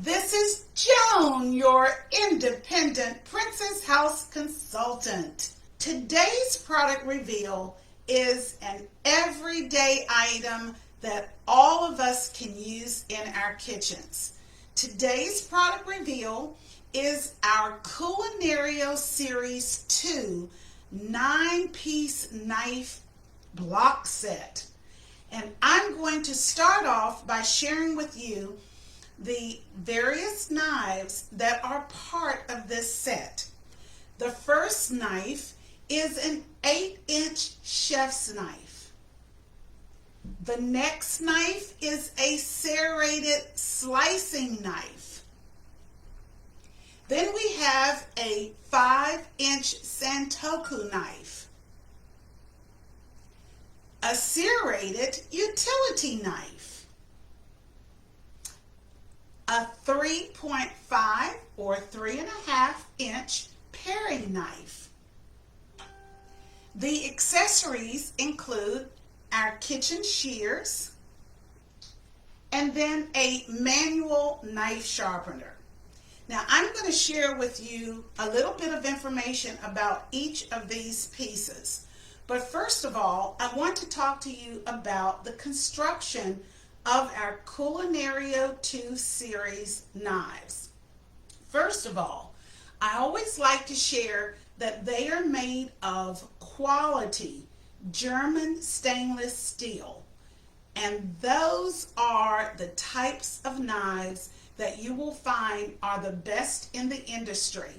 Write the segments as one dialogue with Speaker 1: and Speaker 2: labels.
Speaker 1: This is Joan, your independent Princess House consultant. Today's product reveal is an everyday item that all of us can use in our kitchens. Today's product reveal is our Culinario Series 2 9-piece knife block set. And I'm going to start off by sharing with you the various knives that are part of this set. The first knife is an 8-inch chef's knife. The next knife is a serrated slicing knife. Then we have a 5-inch Santoku knife, a serrated utility knife, a 3.5 or 3.5-inch paring knife. The accessories include our kitchen shears and then a manual knife sharpener. Now I'm going to share with you a little bit of information about each of these pieces. But first of all, I want to talk to you about the construction of our Culinario 2 series knives. First of all, I always like to share that they are made of quality German stainless steel, and those are the types of knives that you will find are the best in the industry.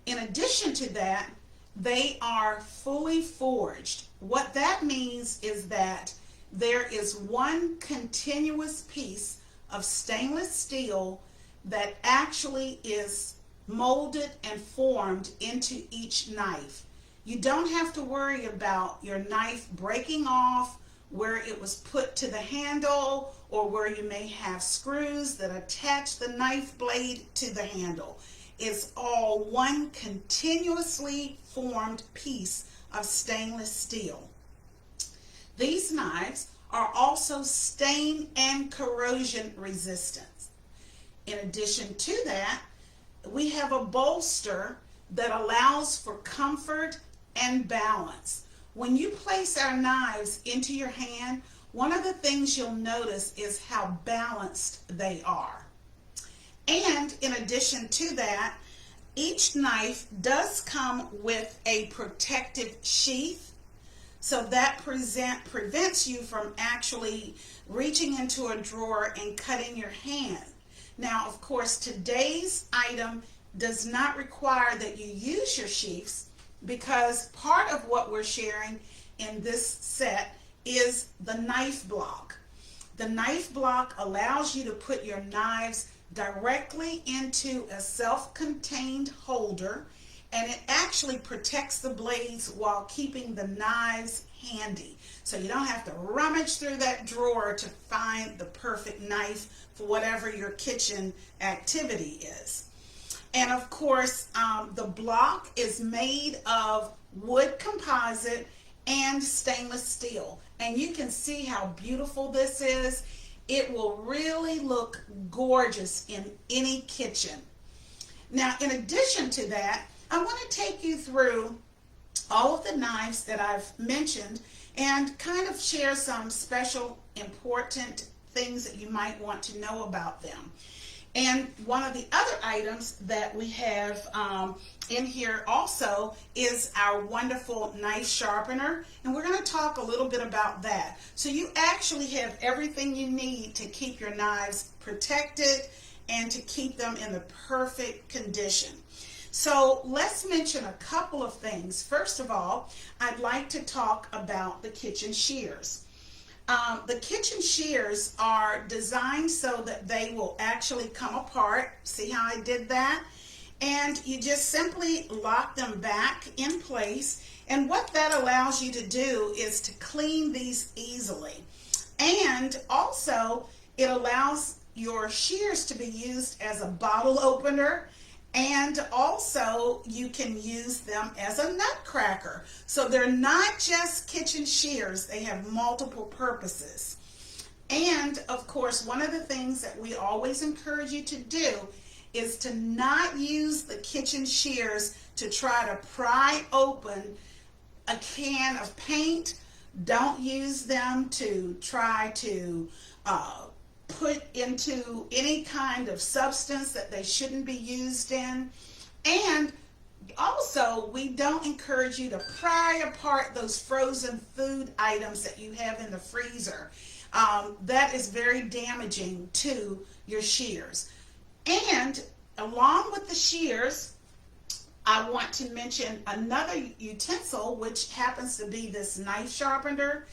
Speaker 1: In addition to that, they are fully forged. What that means is that there is one continuous piece of stainless steel that actually is molded and formed into each knife. You don't have to worry about your knife breaking off where it was put to the handle, or where you may have screws that attach the knife blade to the handle. It's all one continuously formed piece of stainless steel. These knives are also stain and corrosion resistant. In addition to that, we have a bolster that allows for comfort and balance. When you place our knives into your hand, one of the things you'll notice is how balanced they are. And in addition to that, each knife does come with a protective sheath, so that prevents you from actually reaching into a drawer and cutting your hand. Now, of course, today's item does not require that you use your sheaths, because part of what we're sharing in this set is the knife block. The knife block allows you to put your knives directly into a self-contained holder, and it actually protects the blades while keeping the knives handy. So you don't have to rummage through that drawer to find the perfect knife for whatever your kitchen activity is. And of course, the block is made of wood composite and stainless steel. And you can see how beautiful this is. It will really look gorgeous in any kitchen. Now, in addition to that, I want to take you through all of the knives that I've mentioned and kind of share some special important things that you might want to know about them. And one of the other items that we have in here also is our wonderful knife sharpener, and we're going to talk a little bit about that. So you actually have everything you need to keep your knives protected and to keep them in the perfect condition. So let's mention a couple of things. First of all, I'd like to talk about the kitchen shears. The kitchen shears are designed so that they will actually come apart. See how I did that? And you just simply lock them back in place. And what that allows you to do is to clean these easily. And also, it allows your shears to be used as a bottle opener, and also you can use them as a nutcracker. So they're not just kitchen shears, they have multiple purposes. And of course, one of the things that we always encourage you to do is to not use the kitchen shears to try to pry open a can of paint. Don't use them to try to put into any kind of substance that they shouldn't be used in. And also, we don't encourage you to pry apart those frozen food items that you have in the freezer. That is very damaging to your shears. And along with the shears, I want to mention another utensil, which happens to be this knife sharpener.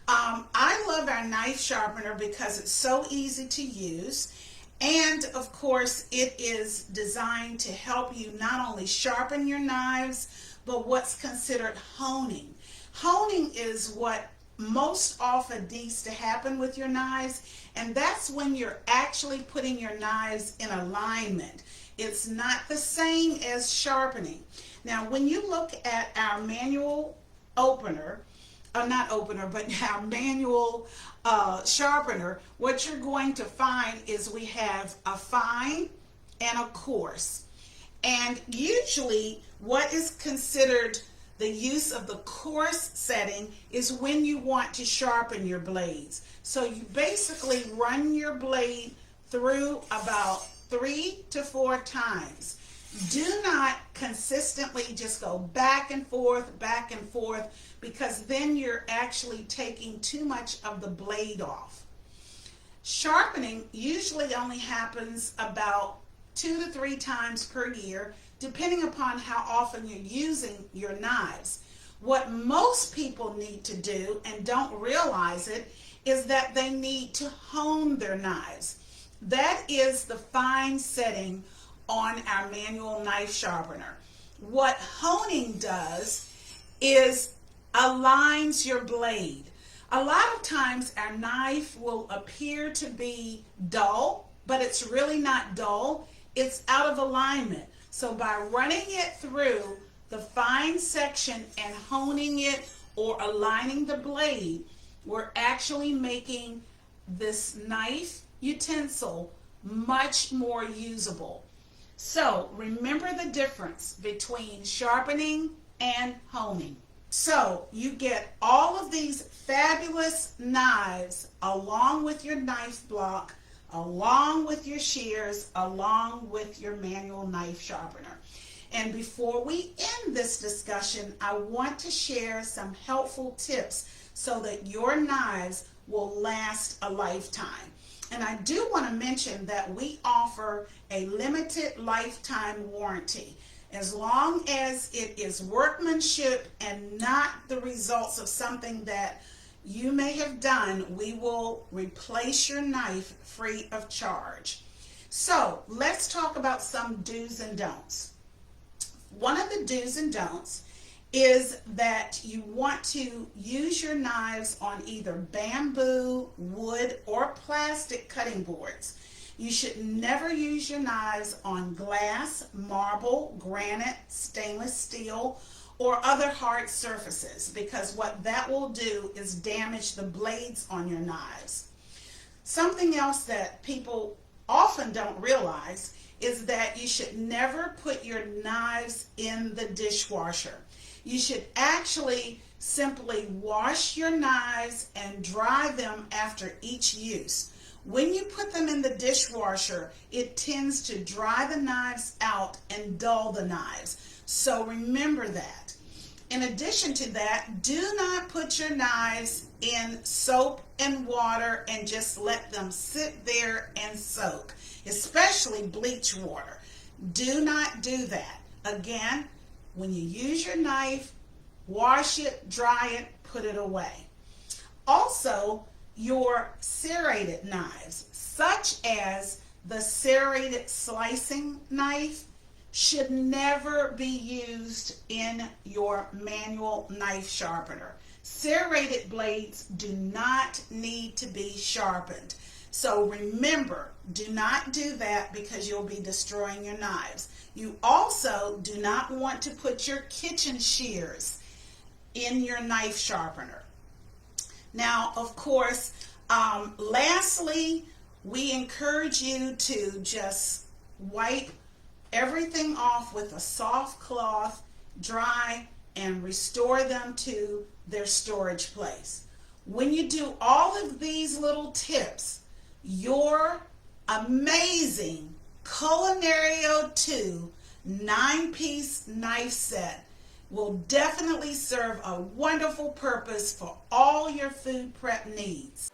Speaker 1: I love our knife sharpener because it's so easy to use. And of course, it is designed to help you not only sharpen your knives, but what's considered honing. Honing is what most often needs to happen with your knives, and that's when you're actually putting your knives in alignment. It's not the same as sharpening. Now, when you look at our manual opener, not opener, but our manual sharpener, what you're going to find is we have a fine and a coarse. And usually what is considered the use of the coarse setting is when you want to sharpen your blades. So you basically run your blade through about 3 to 4 times. Do not consistently just go back and forth, because then you're actually taking too much of the blade off. Sharpening usually only happens about 2 to 3 times per year, depending upon how often you're using your knives. What most people need to do and don't realize it is that they need to hone their knives. That is the fine setting on our manual knife sharpener. What honing does is aligns your blade. A lot of times our knife will appear to be dull, but it's really not dull. It's out of alignment. So by running it through the fine section and honing it or aligning the blade, we're actually making this knife utensil much more usable. So remember the difference between sharpening and honing. So you get all of these fabulous knives along with your knife block, along with your shears, along with your manual knife sharpener. And before we end this discussion, I want to share some helpful tips so that your knives will last a lifetime. And I do want to mention that we offer a limited lifetime warranty. As long as it is workmanship and not the results of something that you may have done, we will replace your knife free of charge. So let's talk about some do's and don'ts. One of the do's and don'ts is that you want to use your knives on either bamboo, wood, or plastic cutting boards. You should never use your knives on glass, marble, granite, stainless steel, or other hard surfaces, because what that will do is damage the blades on your knives. Something else that people often don't realize is that you should never put your knives in the dishwasher. You should actually simply wash your knives and dry them after each use. When you put them in the dishwasher, it tends to dry the knives out and dull the knives. So remember that. In addition to that, do not put your knives in soap and water and just let them sit there and soak, especially bleach water. Do not do that. Again, when you use your knife, wash it, dry it, put it away. Also, your serrated knives, such as the serrated slicing knife, should never be used in your manual knife sharpener. Serrated blades do not need to be sharpened. So remember, do not do that because you'll be destroying your knives. You also do not want to put your kitchen shears in your knife sharpener. Now, of course, Lastly, we encourage you to just wipe everything off with a soft cloth, dry, and restore them to their storage place. When you do all of these little tips, your amazing Culinario 2 9-piece knife set will definitely serve a wonderful purpose for all your food prep needs.